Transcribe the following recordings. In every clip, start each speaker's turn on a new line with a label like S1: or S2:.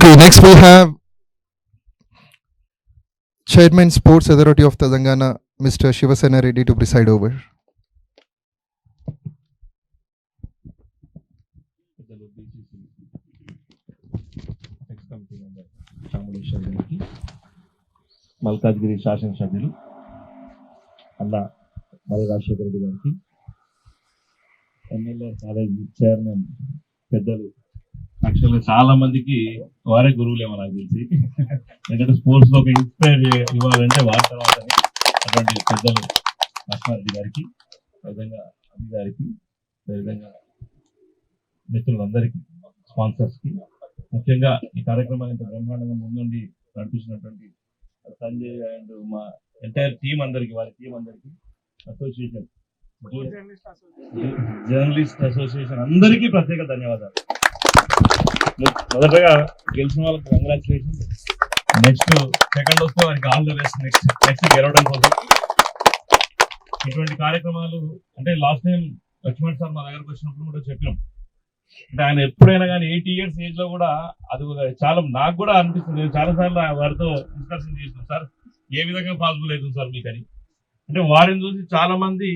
S1: Okay, next we have Chairman Sports Authority of Telangana, Mr. Shivasena Reddy to preside over.
S2: Malkajgiri శాసనసభ్యులు అన్న మరి రాజశేఖర రెడ్డి గారికి, MLA college chairman పెద్దలు, యాక్చువల్గా చాలా మందికి వారే గురువులేమో నాకు తెలిసి, ఎందుకంటే స్పోర్ట్స్ లో ఒక ఇన్స్పైర్ ఇవ్వాలంటే వారి తర్వాతనే అటువంటి పెద్దలు లక్ష్మారెడ్డి గారికి, విధంగా అమ్మి గారికి, విధంగా మిత్రులందరికీ, స్పాన్సర్స్ కి, ముఖ్యంగా ఈ కార్యక్రమాన్ని ఇంత బ్రహ్మాండంగా ముందుండి నడిపించినటువంటి సంజయ్ అండ్ మా ఎంటైర్ టీం అందరికి, వారి టీం అందరికి, అసోసియేషన్ జర్నలిస్ట్ అసోసియేషన్ అందరికీ ప్రత్యేక ధన్యవాదాలు. మొదటగా గెలిచిన వాళ్ళకి కంగ్రాచులేషన్. నెక్స్ట్ సెకండ్ వస్తే వారికి ఆల్ ద బెస్ట్. నెక్స్ట్ గెలవడం కోసం ఇటువంటి కార్యక్రమాలు అంటే లాస్ట్ టైం లక్ష్మణ్ సార్ మా దగ్గరకు వచ్చినప్పుడు కూడా చెప్పినాం. అంటే ఆయన ఎప్పుడైనా కానీ 80 years ఏజ్ లో కూడా అది చాలా నాకు కూడా అనిపిస్తుంది. నేను చాలా సార్లు వారితో డిస్కషన్ చేసినాం, సార్ ఏ విధంగా పాసిబుల్ అవుతుంది సార్ మీకు అని. అంటే వారిని చూసి చాలా మంది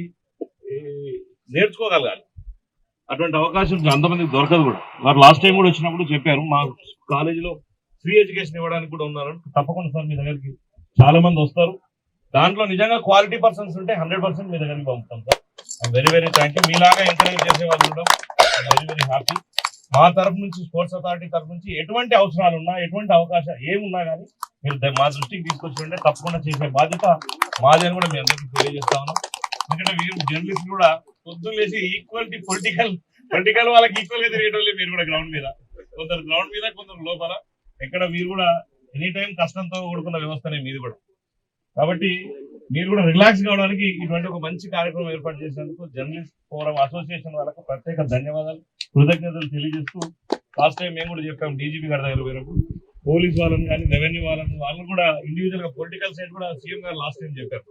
S2: నేర్చుకోగలగాలి. అటువంటి అవకాశం అంతమందికి దొరకదు కూడా. వారు లాస్ట్ టైం కూడా వచ్చినప్పుడు చెప్పారు, మా కాలేజీలో ఫ్రీ ఎడ్యుకేషన్ ఇవ్వడానికి కూడా ఉన్నారు. తప్పకుండా సార్ మీ దగ్గరికి చాలా మంది వస్తారు. దాంట్లో నిజంగా క్వాలిటీ పర్సన్స్ ఉంటే 100% మీ దగ్గరికి పంపుతాం sir. Very very thank you. మీలాగా ఎంకరేజ్ చేసే వాళ్ళు ఉండడం వెరీ వెరీ హ్యాపీ. మా తరఫు నుంచి, స్పోర్ట్స్ అథారిటీ తరఫు నుంచి ఎటువంటి అవసరాలు ఉన్నా, ఎటువంటి అవకాశాలు ఏమున్నా కానీ మీరు మా దృష్టికి తీసుకొచ్చి తప్పకుండా చేసే బాధ్యత మాది అని కూడా మీ అందరికీ తెలియజేస్తా ఉన్నాం. ఎందుకంటే వీరు జర్నలిస్ట్ కూడా పొద్దున్న లేసి ఈక్వాలిటీ పొలిటికల్ వాళ్ళకి ఈక్వల్ గా తిరిగేటోళ్ళే మీరు కూడా గ్రౌండ్ మీద, కొందరు గ్రౌండ్ మీద, కొందరు లోపల. ఎక్కడ మీరు కూడా ఎనీ టైం కష్టంతో కూడుకున్న వ్యవస్థనే మీది కూడా. కాబట్టి మీరు కూడా రిలాక్స్ కావడానికి ఇటువంటి ఒక మంచి కార్యక్రమం ఏర్పాటు చేసినందుకు జర్నలిస్ట్ ఫోరం అసోసియేషన్ వాళ్ళకు ప్రత్యేక ధన్యవాదాలు, కృతజ్ఞతలు తెలియజేస్తూ, లాస్ట్ టైం మేము కూడా చెప్పాం డీజీపీ గారి దగ్గర పోయినప్పుడు, పోలీస్ వాళ్ళని కానీ, రెవెన్యూ వాళ్ళని కూడా ఇండివిజువల్ గా పొలిటికల్ సైడ్ కూడా సీఎం గారు లాస్ట్ టైం చెప్పారు,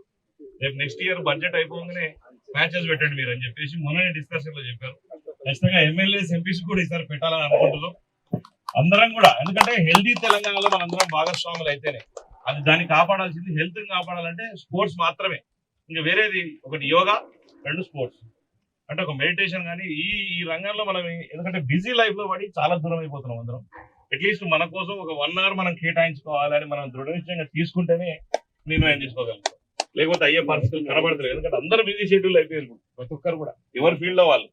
S2: రేపు నెక్స్ట్ ఇయర్ బడ్జెట్ అయిపోగానే మ్యాచెస్ పెట్టండి మీరు అని చెప్పేసి మొన్ననే డిస్కషన్ లో చెప్పారు. ఖచ్చితంగా ఎమ్మెల్యేస్, ఎంపీస్ కూడా ఈసారి పెట్టాలని అనుకుంటున్నాం అందరం కూడా. ఎందుకంటే హెల్దీ తెలంగాణలో మనందరం భాగస్వాములు అయితేనే అది దాన్ని కాపాడాల్సింది. హెల్త్ కాపాడాలంటే స్పోర్ట్స్ మాత్రమే, ఇంకా వేరేది ఒకటి యోగా, 2 స్పోర్ట్స్. అంటే ఒక మెడిటేషన్ కానీ ఈ రంగంలో మనం, ఎందుకంటే బిజీ లైఫ్ లో పడి చాలా దూరం అయిపోతున్నాం అందరం. అట్లీస్ట్ మన కోసం ఒక 1 hour మనం కేటాయించుకోవాలని మనం దృఢ నిశ్చయంగా తీసుకుంటేనే నిర్ణయం తీసుకోగలుగుతాం. లేకపోతే అయ్యే పరిస్థితులు కనబడతలేదు. ఎందుకంటే అందరూ బిజీ షెడ్యూల్ అయిపోయారు, ప్రతి ఒక్కరు కూడా ఎవరి ఫీల్డ్ లో వాళ్ళు,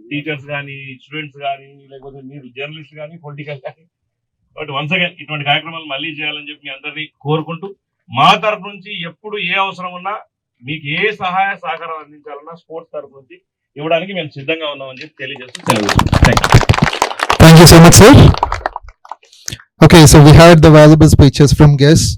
S2: టీచర్స్ కానీ, స్టూడెంట్స్ కానీ, లేకపోతే మీరు జర్నలిస్ట్ కానీ, పొలిటికల్ కానీ. కాబట్టి వన్స్ అగైన్ ఇటువంటి కార్యక్రమాలు మళ్ళీ చేయాలని చెప్పి మీ అందరినీ కోరుకుంటూ, మా తరఫు నుంచి ఎప్పుడు ఏ అవసరం ఉన్నా, మీకు ఏ సహాయ సహకారం అందించాలన్నా స్పోర్ట్స్ తరఫు నుంచి ఇవ్వడానికి మేము సిద్ధంగా ఉన్నామని చెప్పి తెలియజేస్తూ
S1: Thank you so much, sir. Okay, so we had the valuable speeches from guests.